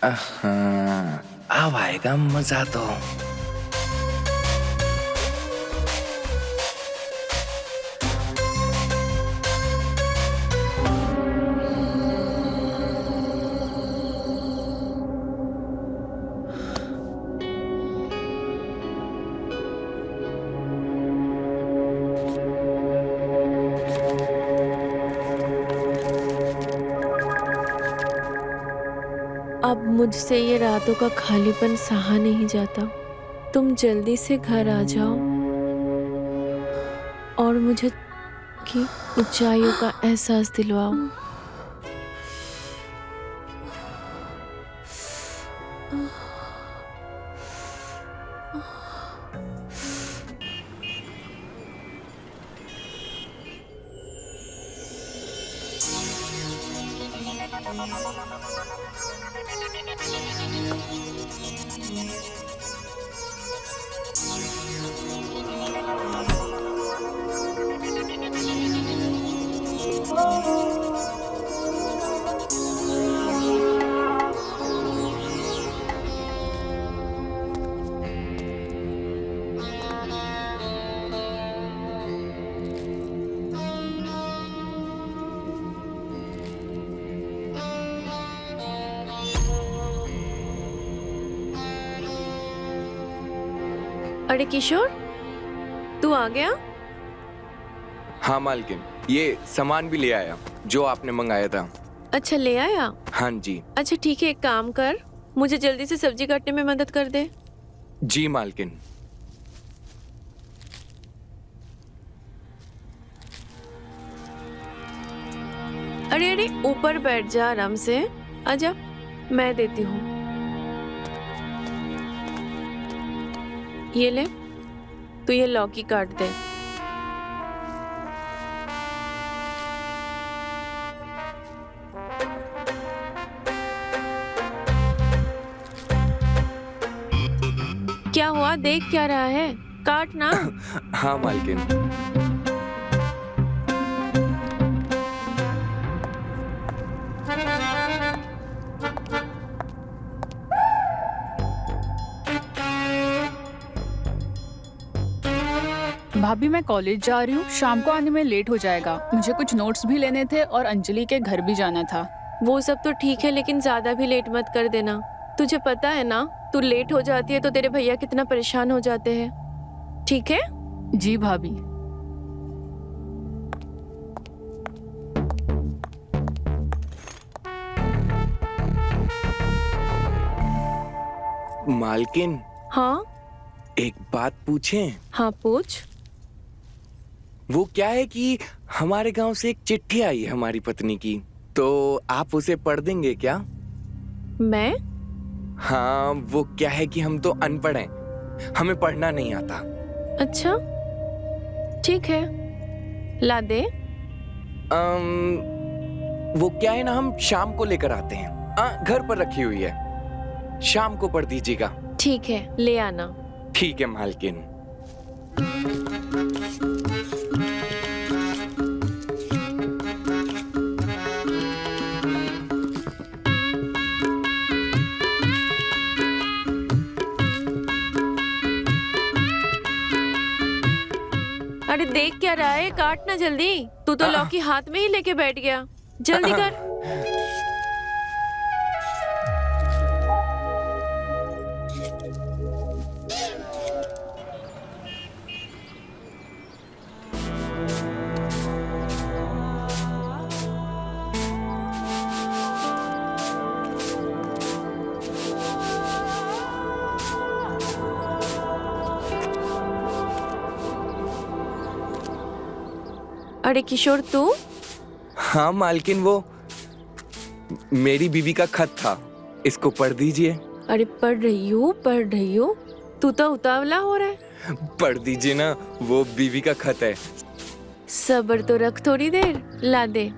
हाँ, अब आएगा मजा तो। अब मुझसे ये रातों का खालीपन सहा नहीं जाता। तुम जल्दी से घर आ जाओ और मुझे की ऊंचाइयों का एहसास दिलवाओ। अरे किशोर, तू आ गया? हाँ मालकिन, ये सामान भी ले आया जो आपने मंगाया था। अच्छा, ले आया? हाँ जी। अच्छा ठीक है, एक काम कर, मुझे जल्दी से सब्जी काटने में मदद कर दे। जी मालकिन। अरे अरे, ऊपर बैठ जा आराम से। आजा, मैं देती हूँ। ये ले, तू ये लौकी काट दे। क्या हुआ, देख क्या रहा है? काट ना। हाँ मालकिन। भाभी मैं कॉलेज जा रही हूँ, शाम को आने में लेट हो जाएगा। मुझे कुछ नोट्स भी लेने थे और अंजलि के घर भी जाना था। वो सब तो ठीक है, लेकिन ज्यादा भी लेट मत कर देना। तुझे पता है ना, तू लेट हो जाती है तो तेरे भैया कितना परेशान हो जाते हैं। ठीक है? जी भाभी। मालकिन, हाँ एक बात पूछें? हाँ, पूछ। वो क्या है कि हमारे गांव से एक चिट्ठी आई है हमारी पत्नी की, तो आप उसे पढ़ देंगे क्या? मैं? हाँ, वो क्या है कि हम तो अनपढ़ हैं, हमें पढ़ना नहीं आता। अच्छा ठीक है, ला दे। वो क्या है ना, हम शाम को लेकर आते हैं। घर पर रखी हुई है, शाम को पढ़ दीजिएगा। ठीक है, ले आना। ठीक है मालकिन। अरे देख क्या रहा है, काट ना जल्दी। तू तो लौकी हाथ में ही लेके बैठ गया, जल्दी कर। अरे किशोर, तू? हाँ मालकिन, वो मेरी बीवी का खत था, इसको पढ़ दीजिए। अरे पढ़ रही हूँ, पढ़ रही हूँ। तू तो उतावला हो रहा है। पढ़ दीजिए ना, वो बीवी का खत है। सब्र तो रख थोड़ी देर, ला दे।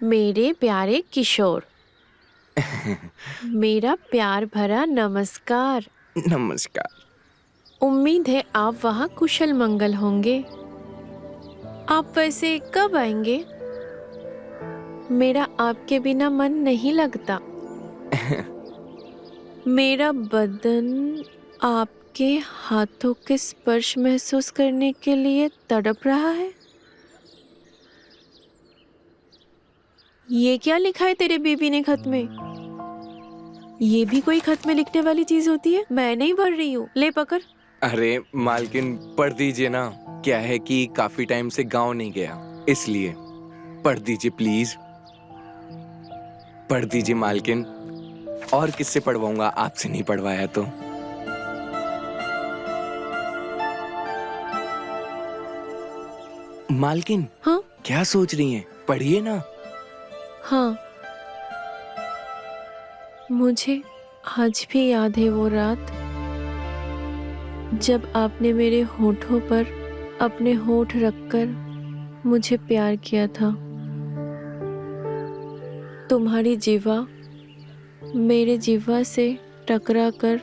मेरे प्यारे किशोर, मेरा प्यार भरा नमस्कार। नमस्कार। उम्मीद है आप वहाँ कुशल मंगल होंगे। आप वैसे कब आएंगे? मेरा आपके बिना मन नहीं लगता। मेरा बदन आपके हाथों के स्पर्श महसूस करने के लिए तड़प रहा है। ये क्या लिखा है तेरे बीबी ने खत में? ये भी कोई खत में लिखने वाली चीज होती है? मैं नहीं भर रही हूँ, ले पकड़। अरे मालकिन, पढ़ दीजिए ना। क्या है कि काफी टाइम से गांव नहीं गया, इसलिए पढ़ दीजिए प्लीज। पढ़ दीजिए मालकिन। और किससे पढ़वाऊंगा, आपसे नहीं पढ़वाया तो। मालकिन, हाँ क्या सोच रही हैं? पढ़िए ना। हाँ, मुझे आज भी याद है वो रात जब आपने मेरे होठों पर अपने होठ रखकर मुझे प्यार किया था। तुम्हारी जिह्वा मेरे जिह्वा से टकरा कर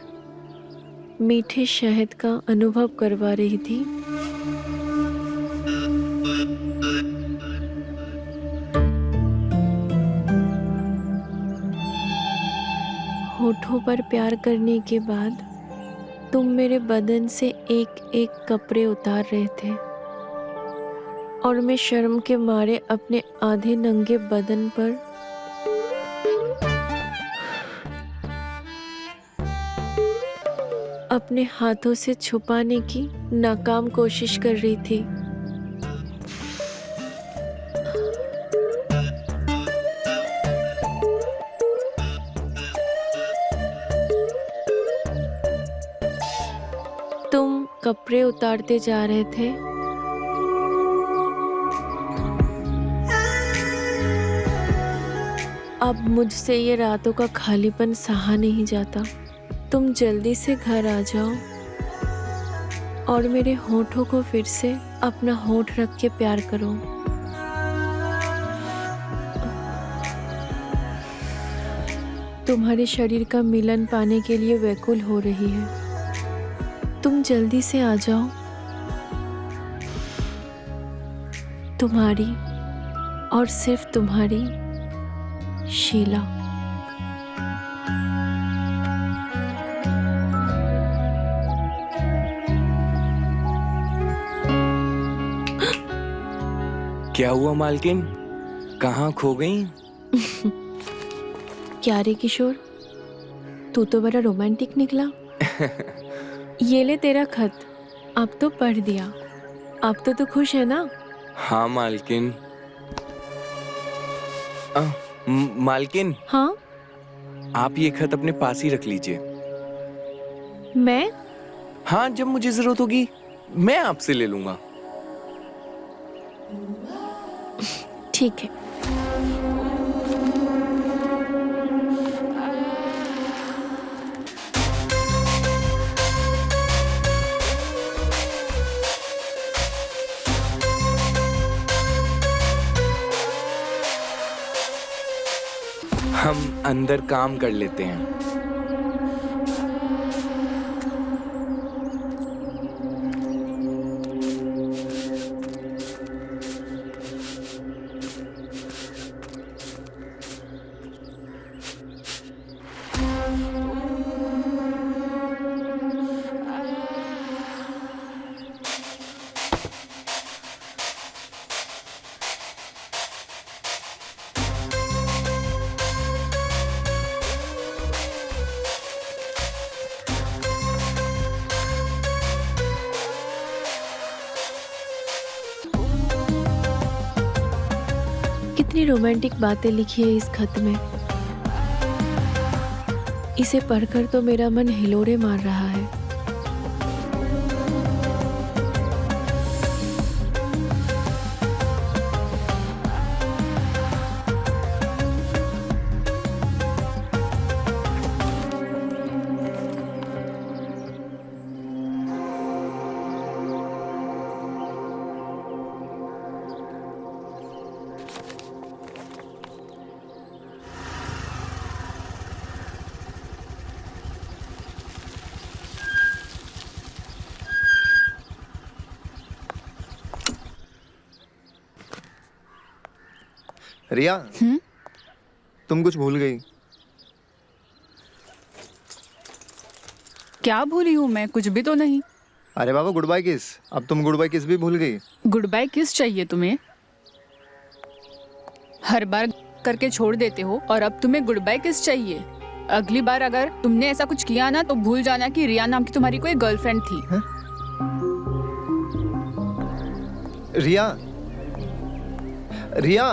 मीठे शहद का अनुभव करवा रही थी। होठों पर प्यार करने के बाद तुम मेरे बदन से एक एक कपड़े उतार रहे थे और मैं शर्म के मारे अपने आधे नंगे बदन पर अपने हाथों से छुपाने की नाकाम कोशिश कर रही थी। तुम कपड़े उतारते जा रहे थे। अब मुझसे ये रातों का खालीपन सहा नहीं जाता। तुम जल्दी से घर आ जाओ और मेरे होठों को फिर से अपना होठ रख के प्यार करो। तुम्हारे शरीर का मिलन पाने के लिए व्याकुल हो रही है। तुम जल्दी से आ जाओ। तुम्हारी और सिर्फ तुम्हारी शीला। क्या हुआ मालकिन, कहाँ खो गई? क्या रे किशोर, तू तो बड़ा रोमांटिक निकला। ये ले तेरा खत, अब तो पढ़ दिया। अब तो तू खुश है ना? हाँ मालकिन। मालकिन, हाँ, आप ये खत अपने पास ही रख लीजिए। मैं? हाँ, जब मुझे जरूरत होगी मैं आपसे ले लूंगा। ठीक है। हम अंदर काम कर लेते हैं। कितनी रोमांटिक बातें लिखी है इस खत में। इसे पढ़कर तो मेरा मन हिलोरे मार रहा है। रिया, तुम कुछ भूल गई। क्या भूली हूँ मैं? कुछ भी तो नहीं। अरे बाबा, गुड बाय किस। अब तुम गुड बाय किस भी भूल गई। गुड बाय किस चाहिए तुम्हें? हर बार करके छोड़ देते हो और अब तुम्हें गुड बाय किस चाहिए? अगली बार अगर तुमने ऐसा कुछ किया ना तो भूल जाना कि रिया नाम की तुम्हारी कोई गर्लफ्रेंड थी। रिया, रिया,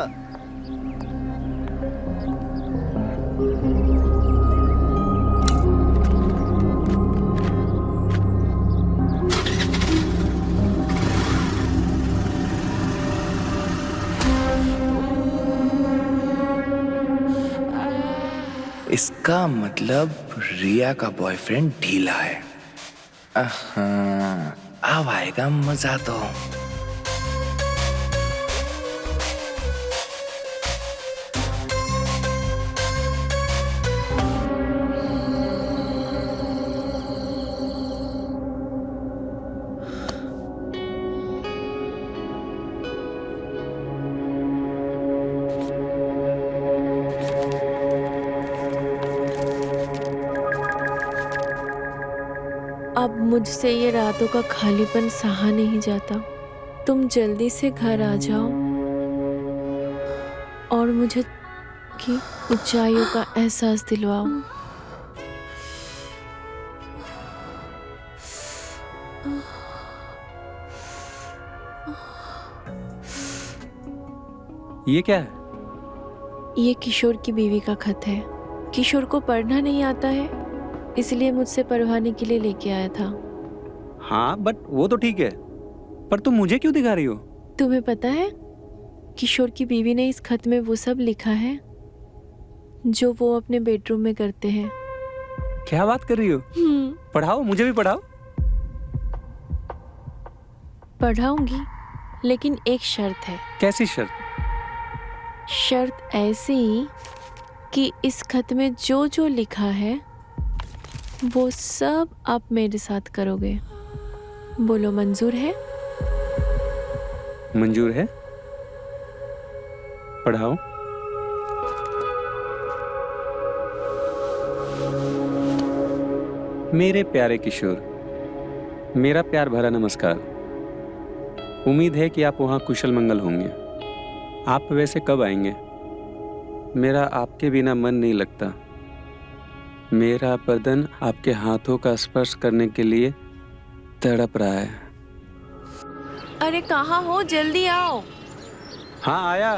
इसका मतलब रिया का बॉयफ्रेंड ढीला है। अब आएगा मजा तो। अब मुझसे ये रातों का खालीपन सहा नहीं जाता। तुम जल्दी से घर आ जाओ और मुझे की ऊंचाइयों का एहसास दिलवाओ। ये क्या है? ये किशोर की बीवी का खत है। किशोर को पढ़ना नहीं आता है, इसलिए मुझसे पढ़वाने के लिए लेके आया था। हाँ, बट वो तो ठीक है, पर तुम मुझे क्यों दिखा रही हो? तुम्हें पता है, किशोर की बीवी ने इस खत में वो सब लिखा है जो वो अपने बेडरूम में करते हैं। क्या बात कर रही हो? पढ़ाओ, मुझे भी पढ़ाओ। पढ़ाऊंगी, लेकिन एक शर्त है। कैसी शर्त? शर्त ऐसी कि इस खत में जो जो लिखा है वो सब आप मेरे साथ करोगे। बोलो, मंजूर है? मंजूर है। पढ़ाओ। मेरे प्यारे किशोर, मेरा प्यार भरा नमस्कार। उम्मीद है कि आप वहाँ कुशल मंगल होंगे। आप वैसे कब आएंगे? मेरा आपके बिना मन नहीं लगता। मेरा बदन आपके हाथों का स्पर्श करने के लिए तड़प रहा है। अरे कहाँ हो? जल्दी आओ। हाँ, आया।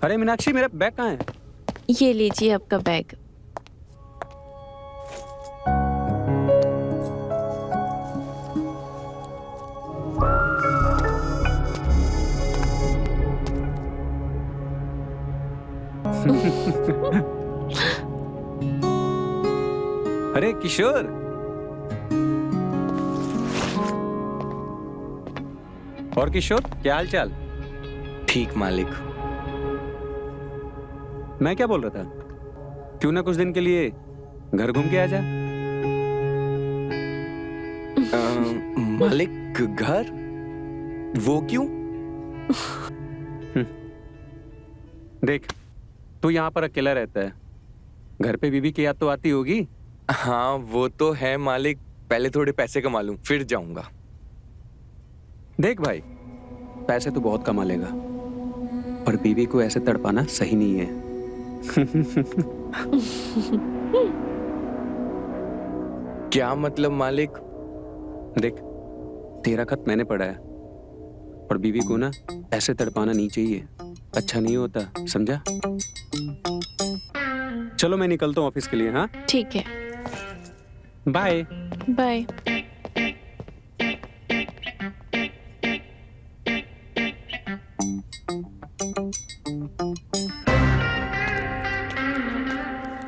अरे मीनाक्षी, मेरा बैग कहाँ है? ये लीजिए आपका बैग। अरे किशोर, और किशोर, क्या हाल चाल? ठीक मालिक। मैं क्या बोल रहा था, क्यों ना कुछ दिन के लिए घर घूम के आ जा? मालिक, घर? वो क्यों? देख, तू यहाँ पर अकेला रहता है, घर पे बीबी की याद तो आती होगी। हाँ, वो तो है मालिक। पहले थोड़े पैसे कमा लूं, फिर जाऊंगा। देख भाई, पैसे तो बहुत कमा लेगा, पर बीबी को ऐसे तड़पाना सही नहीं है। क्या मतलब मालिक? देख, तेरा खत मैंने पढ़ा है, और बीबी को ना ऐसे तड़पाना नहीं चाहिए। अच्छा नहीं होता, समझा? चलो मैं निकलता हूँ ऑफिस के लिए। हाँ, ठीक है, बाय बाय।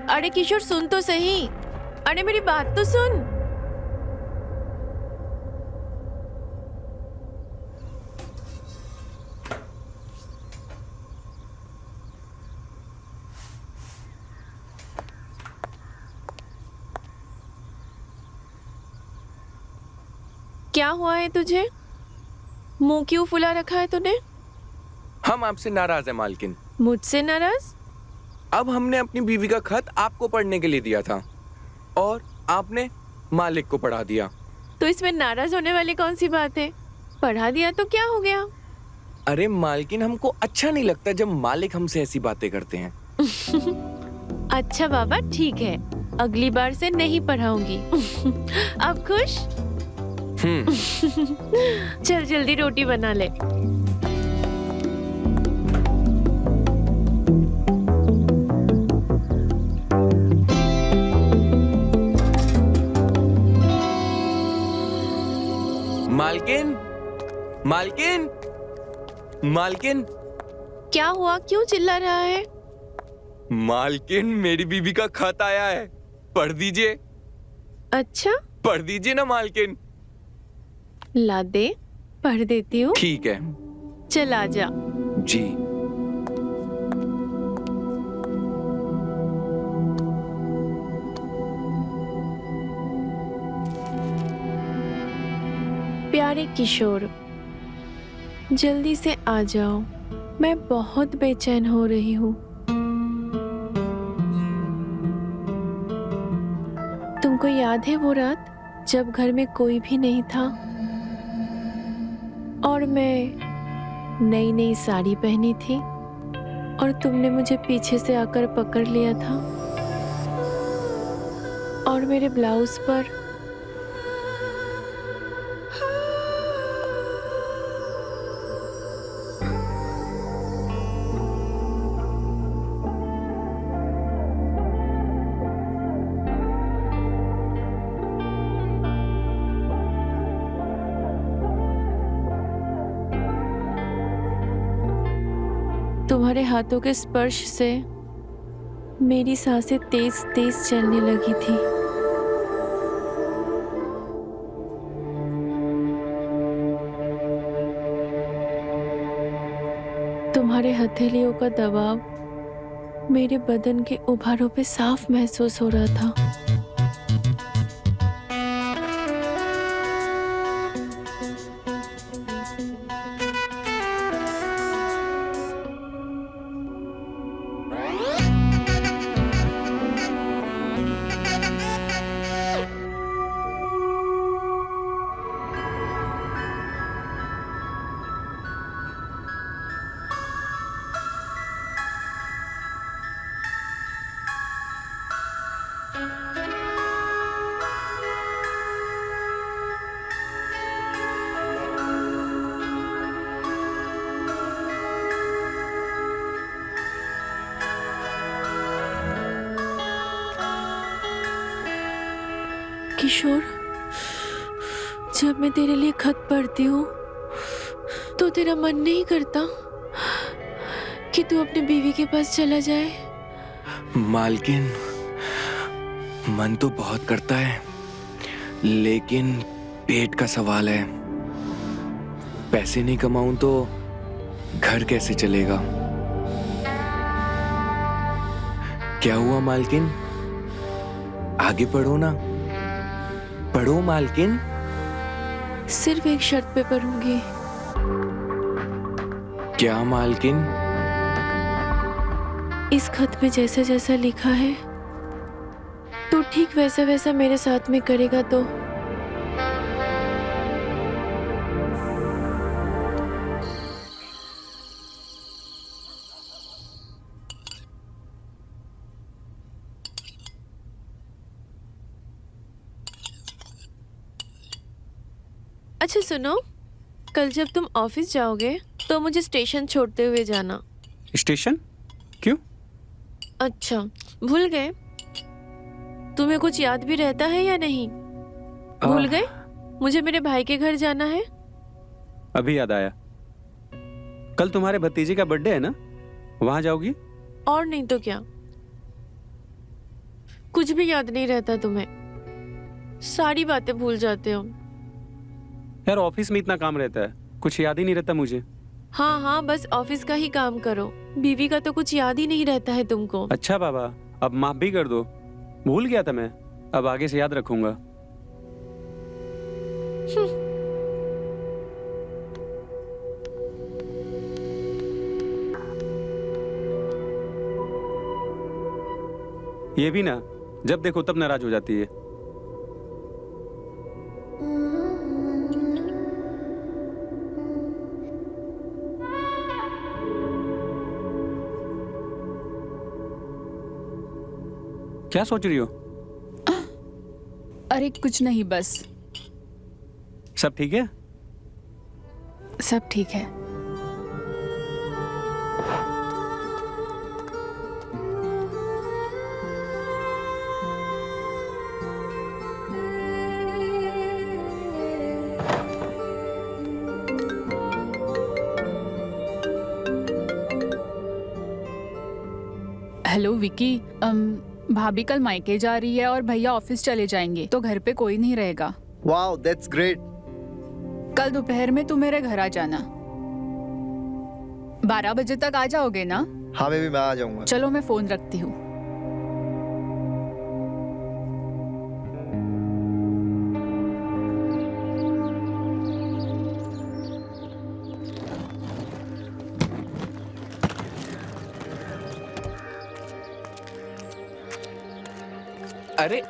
अरे किशोर, सुन तो सही। अरे मेरी बात तो सुन। क्या हुआ है तुझे? मुंह क्यों फुला रखा है तूने? हम आपसे नाराज है मालकिन। मुझसे नाराज? अब हमने अपनी बीवी का खत आपको पढ़ने के लिए दिया था और आपने मालिक को पढ़ा दिया। तो इसमें नाराज होने वाली कौन सी बात है? पढ़ा दिया तो क्या हो गया? अरे मालकिन, हमको अच्छा नहीं लगता जब मालिक हमसे ऐसी बातें करते हैं। अच्छा बाबा, ठीक है, अगली बार से नहीं पढ़ाऊंगी। अब खुश? चल जल्दी रोटी बना ले। मालकिन, मालकिन, मालकिन, क्या हुआ? क्यों चिल्ला रहा है? मालकिन, मेरी बीवी का खत आया है, पढ़ दीजिए। अच्छा, पढ़ दीजिए ना मालकिन। ला दे, पढ़ देती हूँ। ठीक है चल आजा। जी। प्यारे किशोर, जल्दी से आ जाओ, मैं बहुत बेचैन हो रही हूँ। तुमको याद है वो रात जब घर में कोई भी नहीं था और मैं नई नई साड़ी पहनी थी और तुमने मुझे पीछे से आकर पकड़ लिया था और मेरे ब्लाउज पर तुम्हारे हाथों के स्पर्श से मेरी सांसें तेज तेज चलने लगी थी। तुम्हारे हथेलियों का दबाव मेरे बदन के उभारों पे साफ महसूस हो रहा था। किशोर, जब मैं तेरे लिए खत पढ़ती हूँ तो तेरा मन नहीं करता कि तू अपनी बीवी के पास चला जाए? मालकिन, मन तो बहुत करता है, लेकिन पेट का सवाल है। पैसे नहीं कमाऊं तो घर कैसे चलेगा? क्या हुआ मालकिन? आगे पढ़ो ना, पढ़ो मालकिन। सिर्फ एक शर्त पे पढ़ूंगी। क्या मालकिन? इस खत में जैसा जैसा लिखा है तो ठीक वैसा वैसा मेरे साथ में करेगा तो? अच्छा सुनो, कल जब तुम ऑफिस जाओगे तो मुझे स्टेशन छोड़ते हुए जाना। स्टेशन? क्यों? अच्छा, भूल गए? तुम्हें कुछ याद भी रहता है या नहीं? भूल गए? मुझे मेरे भाई के घर जाना है। अभी याद आया, कल तुम्हारे भतीजे का बर्थडे है ना, वहां जाओगी? और नहीं तो क्या, कुछ भी याद नहीं रहता तुम्हें, सारी बातें भूल जाते हो। यार ऑफिस में इतना काम रहता है, कुछ याद ही नहीं रहता मुझे। हाँ हाँ, बस ऑफिस का ही काम करो, बीवी का तो कुछ याद ही नहीं रहता है तुमको। अच्छा बाबा, अब माफ भी कर दो, भूल गया था मैं, अब आगे से याद रखूंगा। ये भी ना जब देखो तब नाराज हो जाती है। क्या सोच रही हो? अरे कुछ नहीं, बस सब ठीक है? सब ठीक है। हेलो विकी, भाभी कल मायके जा रही है और भैया ऑफिस चले जाएंगे, तो घर पे कोई नहीं रहेगा। Wow, that's great. कल दोपहर में तुम मेरे घर आ जाना। 12 बजे तक आ जाओगे ना? हाँ बेबी, मैं आ जाऊंगा। चलो मैं फोन रखती हूँ। अरे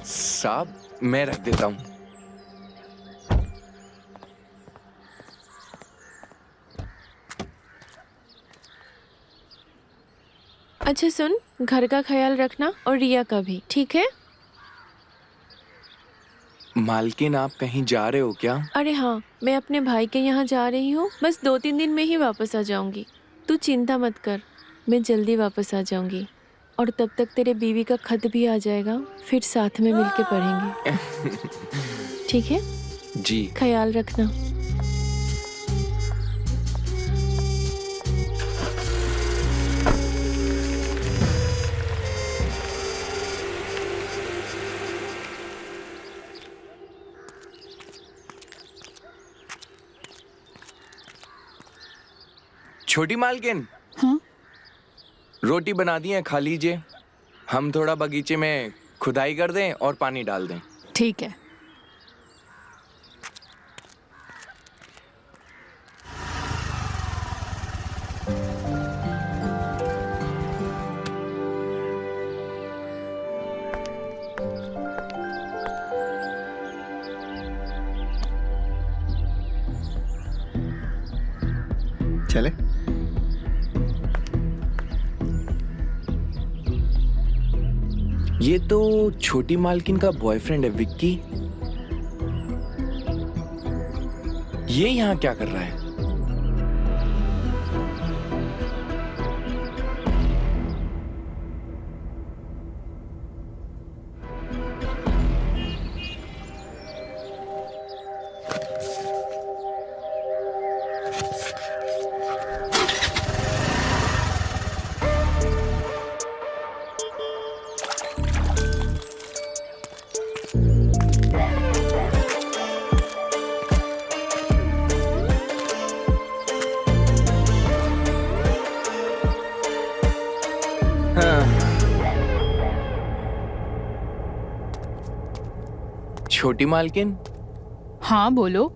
साहब, मैं रख देता हूँ। अच्छा सुन, घर का ख्याल रखना और रिया का भी, ठीक है? मालकिन, आप कहीं जा रहे हो क्या? अरे हाँ, मैं अपने भाई के यहाँ जा रही हूँ। बस 2-3 दिन में ही वापस आ जाऊंगी। तू चिंता मत कर, मैं जल्दी वापस आ जाऊंगी। और तब तक तेरे बीवी का खत भी आ जाएगा, फिर साथ में मिलके पढ़ेंगे। ठीक है? जी। ख्याल रखना। छोटी मालकिन, हाँ? रोटी बना दी है, खा लीजिए। हम थोड़ा बगीचे में खुदाई कर दें और पानी डाल दें। ठीक है। चले। ये तो छोटी मालकिन का बॉयफ्रेंड है, विक्की। ये यहाँ क्या कर रहा है? छोटी मालकिन, हाँ बोलो।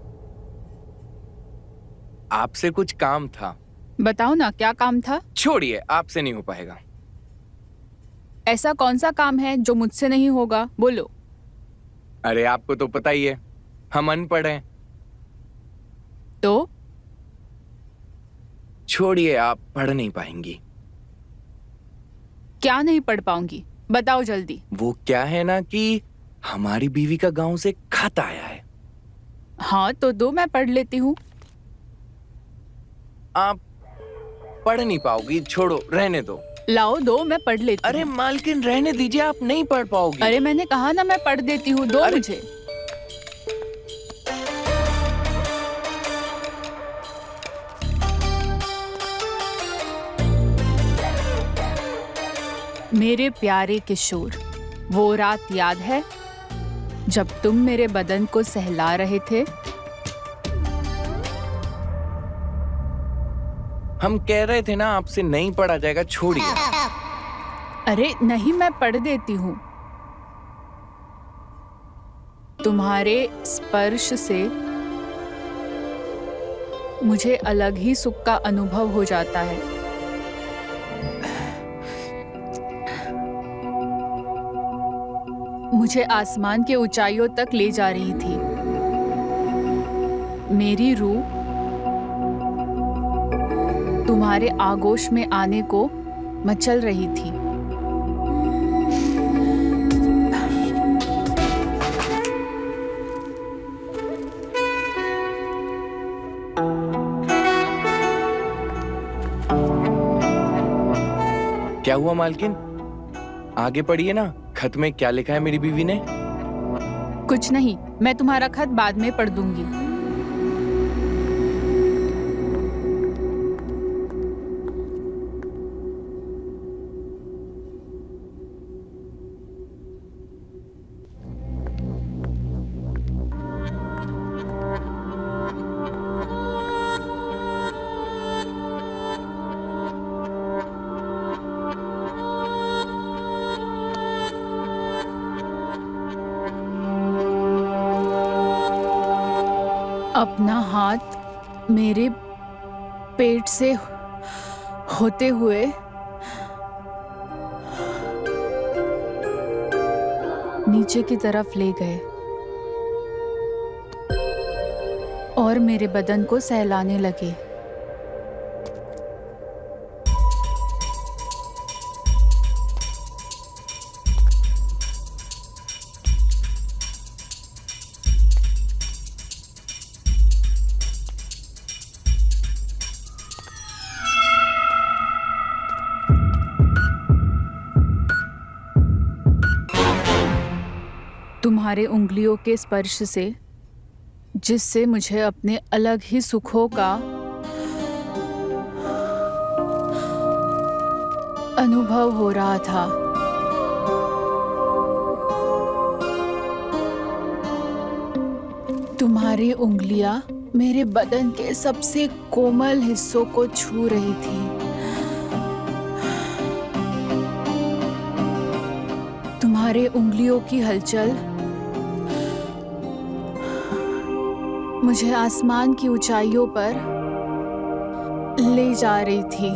आपसे कुछ काम था। बताओ ना, क्या काम था? छोड़िए, आपसे नहीं हो पाएगा। ऐसा कौन सा काम है जो मुझसे नहीं होगा? बोलो। अरे आपको तो पता ही है, हम अनपढ़ हैं। तो छोड़िए, आप पढ़ नहीं पाएंगी। क्या नहीं पढ़ पाऊंगी? बताओ जल्दी। वो क्या है ना कि हमारी बीवी का गांव से खत आया है। हाँ तो दो, मैं पढ़ लेती हूँ। आप पढ़ नहीं पाओगी, छोड़ो, रहने दो। लाओ दो, मैं पढ़ लेती हूँ। अरे मालकिन, रहने दीजिए, आप नहीं पढ़ पाओगी। अरे मैंने कहा ना, मैं पढ़ देती हूँ, दो अरे- मुझे। मेरे प्यारे किशोर, वो रात याद है जब तुम मेरे बदन को सहला रहे थे? हम कह रहे थे ना, आपसे नहीं पढ़ा जाएगा, छोड़िए। अरे नहीं, मैं पढ़ देती हूँ। तुम्हारे स्पर्श से मुझे अलग ही सुख का अनुभव हो जाता है। मुझे आसमान के ऊंचाइयों तक ले जा रही थी। मेरी रूह तुम्हारे आगोश में आने को मचल रही थी। क्या हुआ मालकिन? आगे पढ़िए ना, खत में क्या लिखा है मेरी बीवी ने? कुछ नहीं, मैं तुम्हारा खत बाद में पढ़ दूंगी। अपना हाथ मेरे पेट से होते हुए नीचे की तरफ ले गए और मेरे बदन को सहलाने लगे। तुम्हारे उंगलियों के स्पर्श से, जिससे मुझे अपने अलग ही सुखों का अनुभव हो रहा था। तुम्हारी उंगलियां मेरे बदन के सबसे कोमल हिस्सों को छू रही थी। तुम्हारे उंगलियों की हलचल मुझे आसमान की ऊंचाइयों पर ले जा रही थी।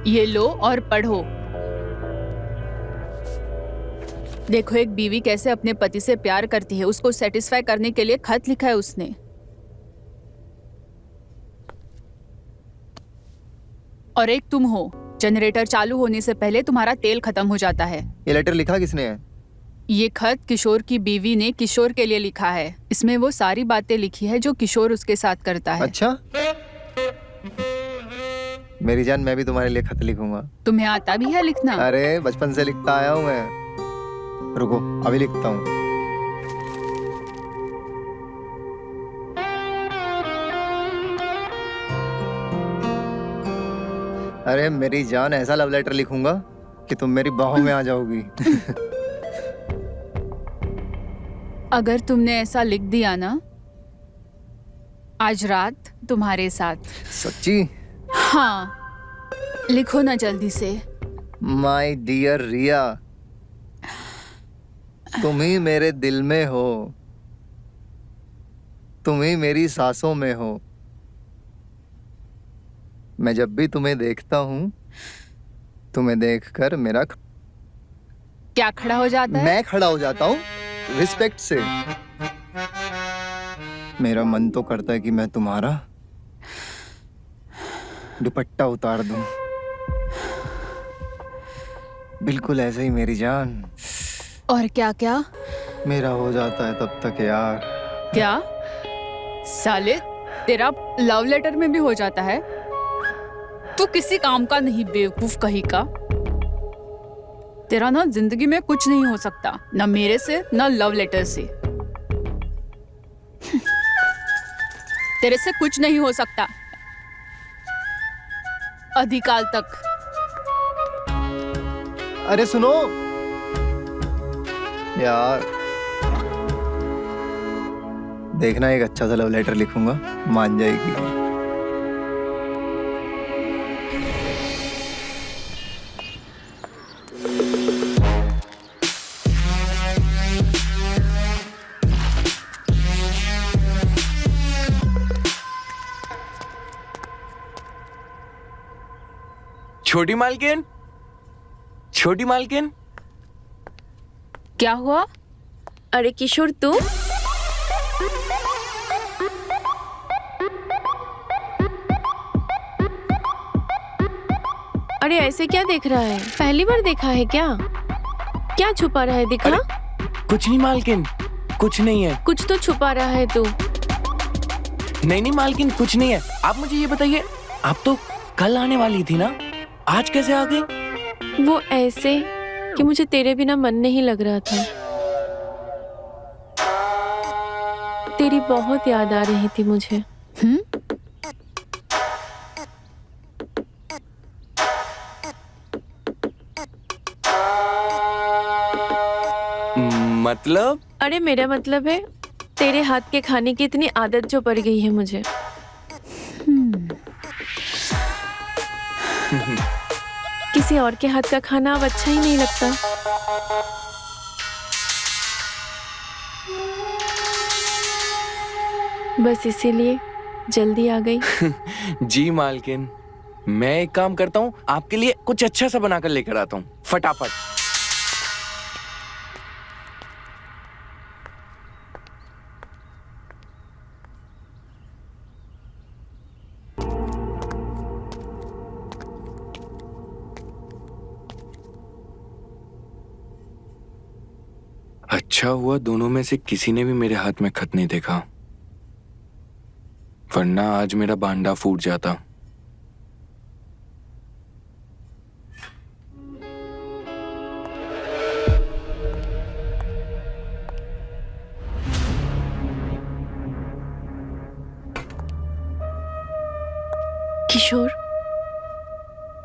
ये लो और पढ़ो। देखो एक बीवी कैसे अपने पति से प्यार करती है, उसको सेटिस्फाई करने के लिए खत लिखा है उसने। और एक तुम हो, जनरेटर चालू होने से पहले तुम्हारा तेल खत्म हो जाता है। ये लेटर लिखा किसने है? ये खत किशोर की बीवी ने किशोर के लिए लिखा है। इसमें वो सारी बातें लिखी है जो किशोर उसके साथ करता है। अच्छा, मेरी जान, मैं भी तुम्हारे लिए खत लिखूंगा। तुम्हें आता भी है लिखना? अरे बचपन से लिखता आया हूँ मैं। रुको, अभी लिखता हूँ। अरे मेरी जान, ऐसा लव लेटर लिखूंगा कि तुम मेरी बाहों में आ जाओगी। अगर तुमने ऐसा लिख दिया ना, आज रात तुम्हारे साथ। सच्ची? हाँ, लिखो ना जल्दी से। माय डियर रिया, तुम ही मेरे दिल में हो, तुम ही मेरी सांसों में हो। मैं जब भी तुम्हें देखता हूँ, तुम्हें देखकर मेरा क्या खड़ा हो जाता है? मैं खड़ा हो जाता हूँ रिस्पेक्ट से। मेरा मन तो करता है कि मैं तुम्हारा दुपट्टा उतार दूं। बिल्कुल ऐसे ही मेरी जान। और क्या क्या? मेरा हो जाता है तब तक यार। क्या साले, तेरा लव लेटर में भी हो जाता है? तू किसी काम का नहीं, बेवकूफ कहीं का। तेरा ना जिंदगी में कुछ नहीं हो सकता, ना मेरे से ना लव लेटर से। तेरे से कुछ नहीं हो सकता अधिकाल तक। अरे सुनो यार, देखना एक अच्छा सा लव लेटर लिखूंगा, मान जाएगी। छोटी मालकिन, छोटी मालकिन। क्या हुआ? अरे किशोर तू? अरे ऐसे क्या देख रहा है? पहली बार देखा है क्या? क्या छुपा रहा है, दिखा? कुछ नहीं मालकिन, कुछ नहीं है। कुछ तो छुपा रहा है तू। नहीं नहीं मालकिन, कुछ नहीं है। आप मुझे ये बताइए, आप तो कल आने वाली थी ना, आज कैसे आ गई? वो ऐसे कि मुझे तेरे बिना मन नहीं लग रहा था। तेरी बहुत याद आ रही थी मुझे। मतलब? अरे मेरा मतलब है तेरे हाथ के खाने की इतनी आदत जो पड़ गई है मुझे। किसी और के हाथ का खाना अब अच्छा ही नहीं लगता। बस इसीलिए जल्दी आ गई। जी मालकिन, मैं एक काम करता हूँ, आपके लिए कुछ अच्छा सा बनाकर लेकर आता हूँ, फटाफट। अच्छा हुआ दोनों में से किसी ने भी मेरे हाथ में खत नहीं देखा, वरना आज मेरा भांडा फूट जाता। किशोर,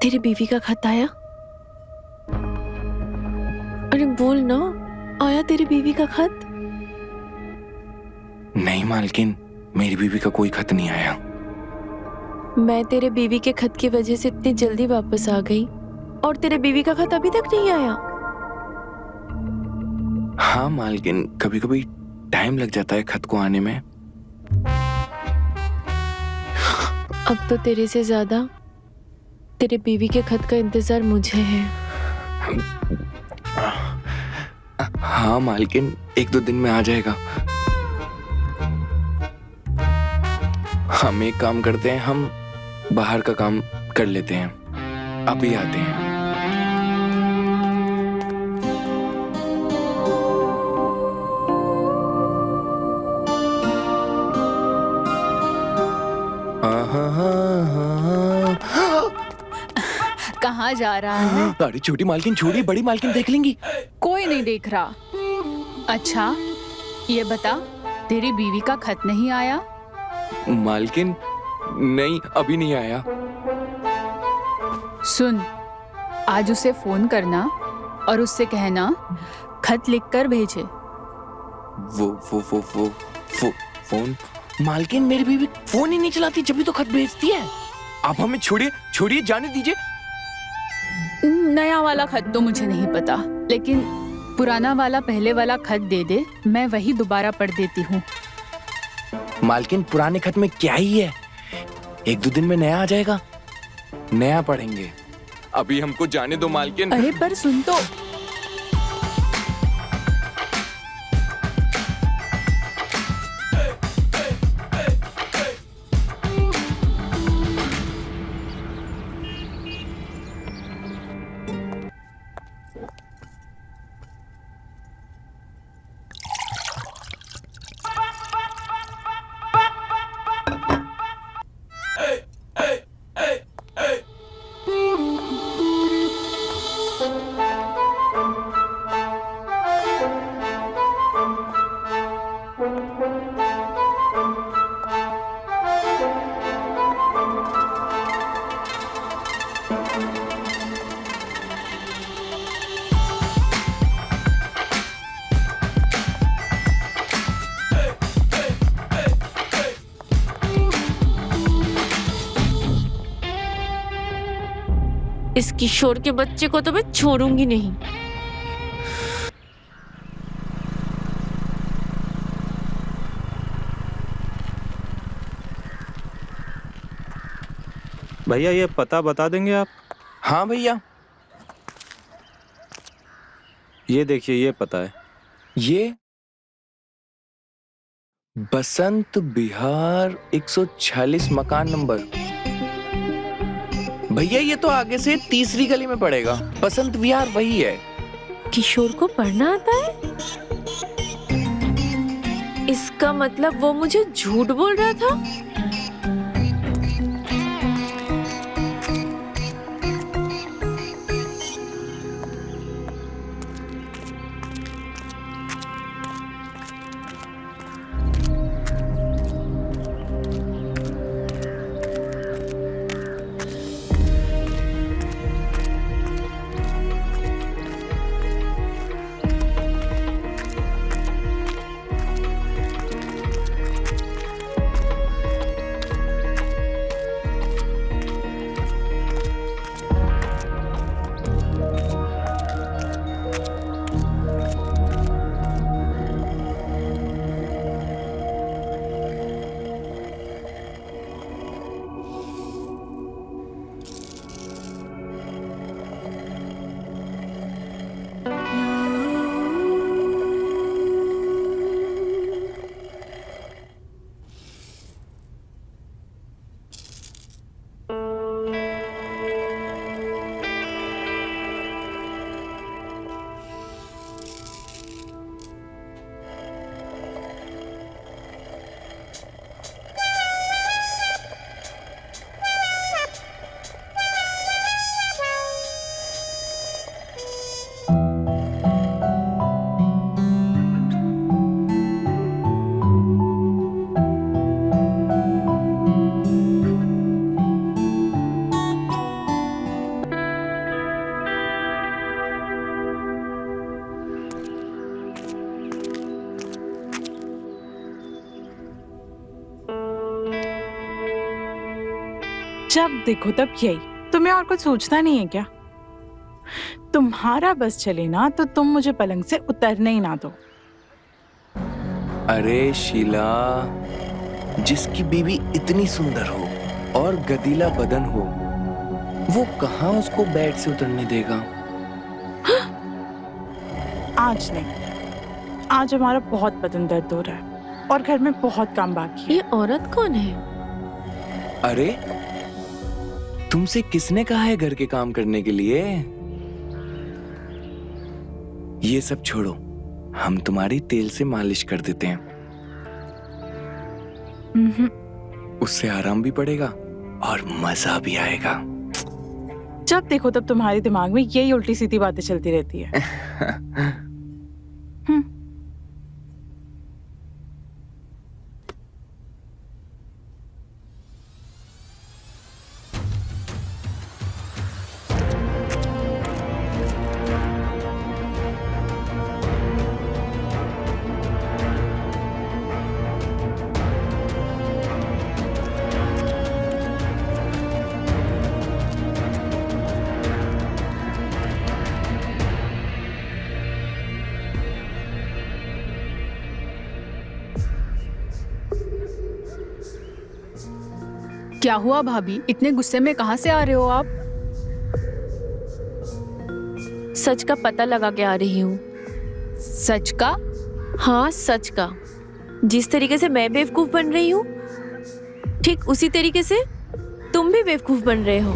तेरी बीवी का खत आया? अरे बोल ना, आया तेरी बीवी का खत? नहीं मालकिन, मेरी बीवी का कोई खत नहीं आया। मैं तेरे बीवी के खत की वजह से इतनी जल्दी वापस आ गई और तेरे बीवी का खत अभी तक नहीं आया। हाँ मालकिन, कभी कभी टाइम लग जाता है खत को आने में। अब तो तेरे से ज्यादा तेरे बीवी के खत का इंतजार मुझे है। हाँ मालकिन, 1-2 दिन में आ जाएगा। हम एक काम करते हैं, हम बाहर का काम कर लेते हैं, अभी आते हैं। कहाँ जा रहा है? अरे छोटी मालकिन छोड़िए, बड़ी मालकिन देख लेंगी। कोई नहीं देख रहा। अच्छा ये बता, तेरी बीवी का खत नहीं आया? मालकिन नहीं, अभी नहीं आया। सुन, आज उसे फोन करना और उससे कहना खत लिखकर भेजे। वो फोन? मालकिन मेरी बीवी फोन ही नहीं चलाती, जब भी तो खत भेजती है। आप हमें छोड़िए छोड़िए, जाने दीजिए। नया वाला खत तो मुझे नहीं पता, लेकिन पुराना वाला पहले वाला खत दे दे, मैं वही दोबारा पढ़ देती हूँ। मालकिन पुराने खत में क्या ही है, 1-2 दिन में नया आ जाएगा, नया पढ़ेंगे। अभी हमको जाने दो मालकिन। अरे पर सुन तो। इस किशोर के बच्चे को तो मैं छोड़ूंगी नहीं। भैया ये पता बता देंगे आप? हाँ भैया, ये देखिए, ये पता है। ये बसंत विहार 146 मकान नंबर। भैया ये तो आगे से तीसरी गली में पड़ेगा। बसंत विहार वही है। किशोर को पढ़ना आता है? इसका मतलब वो मुझे झूठ बोल रहा था। जब देखो तब यही, तुम्हें और कुछ सोचना नहीं है क्या? तुम्हारा बस चले ना तो तुम मुझे पलंग से उतरने ही ना दो। अरे शीला, जिसकी बीवी इतनी सुंदर हो और गदीला बदन हो, वो कहाँ उसको बेड से उतरने देगा? आज नहीं, आज हमारा बहुत बदन दर्द हो रहा है और घर में बहुत काम बाकी है। ये औरत कौन है? अरे तुमसे किसने कहा है घर के काम करने के लिए? ये सब छोड़ो, हम तुम्हारी तेल से मालिश कर देते हैं। उससे आराम भी पड़ेगा और मजा भी आएगा। जब देखो तब तुम्हारे दिमाग में यही उल्टी सीधी बातें चलती रहती है। क्या हुआ भाभी, इतने गुस्से में कहाँ से आ रहे हो आप? सच का पता लगा के आ रही हूँ। सच का? हाँ, सच का। जिस तरीके से मैं बेवकूफ बन रही हूँ, ठीक उसी तरीके से तुम भी बेवकूफ बन रहे हो।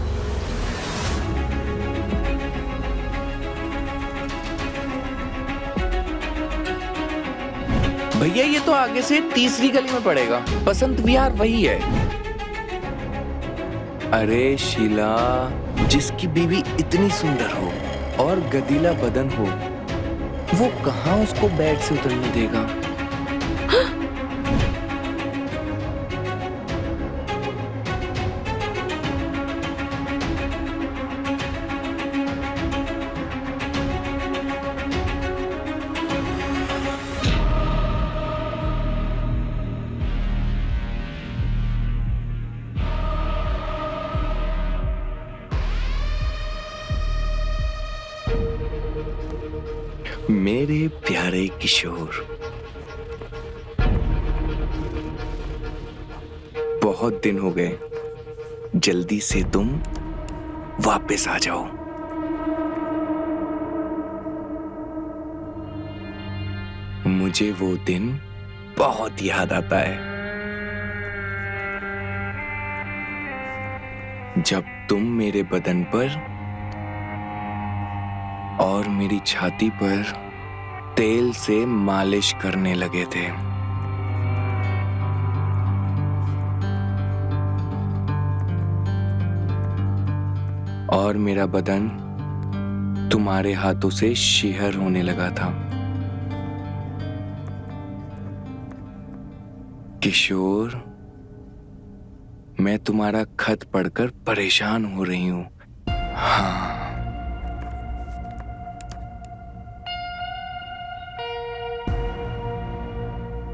भैया ये तो आगे से तीसरी गली में पड़ेगा। बसंत विहार वही है। अरे शीला, जिसकी बीवी इतनी सुंदर हो और गदीला बदन हो, वो कहाँ उसको बेड से उतरने देगा? मेरे प्यारे किशोर, बहुत दिन हो गए। जल्दी से तुम वापस आ जाओ। मुझे वो दिन बहुत याद आता है जब तुम मेरे बदन पर और मेरी छाती पर तेल से मालिश करने लगे थे। और मेरा बदन तुम्हारे हाथों से शीहर होने लगा था। किशोर, मैं तुम्हारा खत पढ़कर परेशान हो रही हूं। हाँ,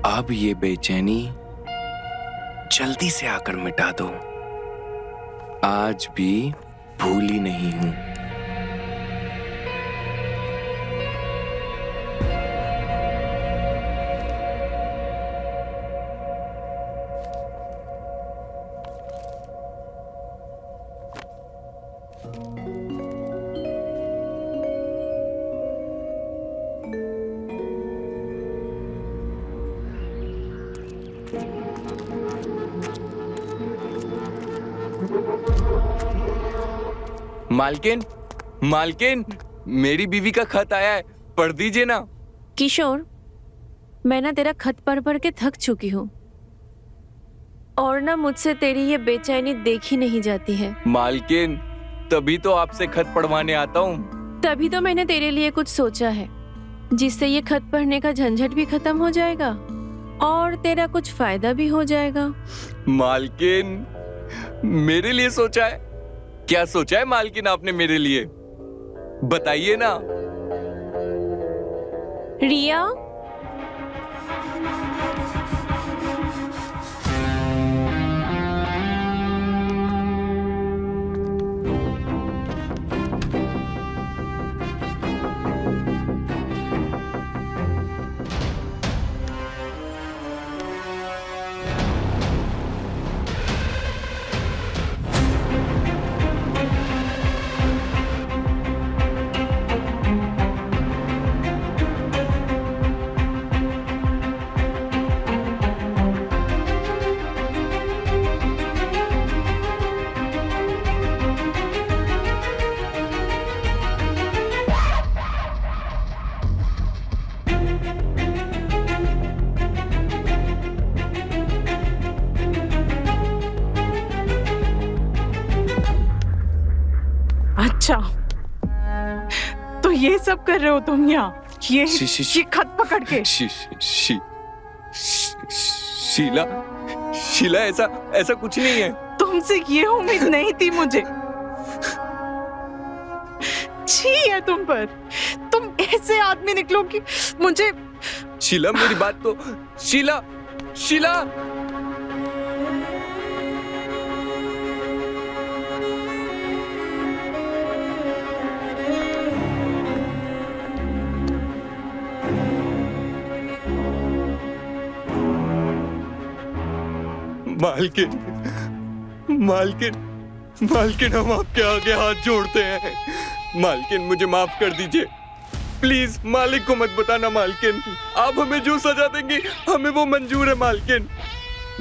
अब ये बेचैनी जल्दी से आकर मिटा दो। आज भी भूली नहीं हूं। मालकिन, मालकिन, मेरी बीवी का खत आया है, पढ़ दीजिए ना। किशोर, मैं ना तेरा खत पढ़ पढ़ के थक चुकी हूँ और ना मुझसे तेरी ये बेचैनी देखी नहीं जाती है। मालकिन, तभी तो आपसे खत पढ़वाने आता हूँ। तभी तो मैंने तेरे लिए कुछ सोचा है जिससे ये खत पढ़ने का झंझट भी खत्म हो जाएगा और तेरा कुछ फायदा भी हो जाएगा। मालकिन, मेरे लिए सोचा है? क्या सोचा है मालकिन आपने मेरे लिए? बताइए ना। रिया, अच्छा, तो ये सब कर रहे हो तुम यहाँ? ये खत पकड़ के? शीला, ऐसा कुछ नहीं है। तुमसे ये उम्मीद नहीं थी मुझे। छी है तुम पर। तुम ऐसे आदमी निकलो कि मुझे। शीला, मेरी बात तो। शीला, शीला। मालकिन, मालकिन, मालकिन, हम आपके आगे हाथ जोड़ते हैं। मालकिन, मुझे माफ कर दीजिए। प्लीज मालिक को मत बताना मालकिन। आप हमें जो सजा देंगी हमें वो मंजूर है मालकिन।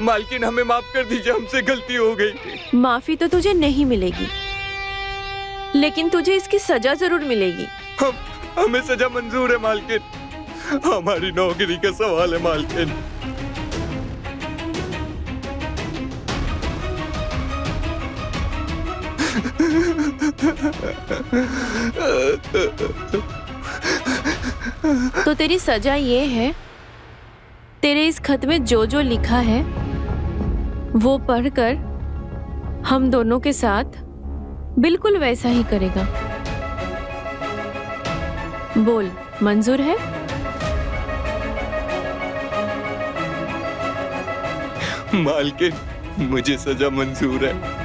मालकिन, हमें माफ कर दीजिए, हमसे गलती हो गई। माफी तो तुझे नहीं मिलेगी, लेकिन तुझे इसकी सजा जरूर मिलेगी। हमें सजा मंजूर है मालकिन। हमारी नौकरी का सवाल है मालकिन। तो तेरी सजा ये है, तेरे इस खत में जो जो लिखा है वो पढ़कर हम दोनों के साथ बिल्कुल वैसा ही करेगा। बोल, मंजूर है? मालकिन, मुझे सजा मंजूर है।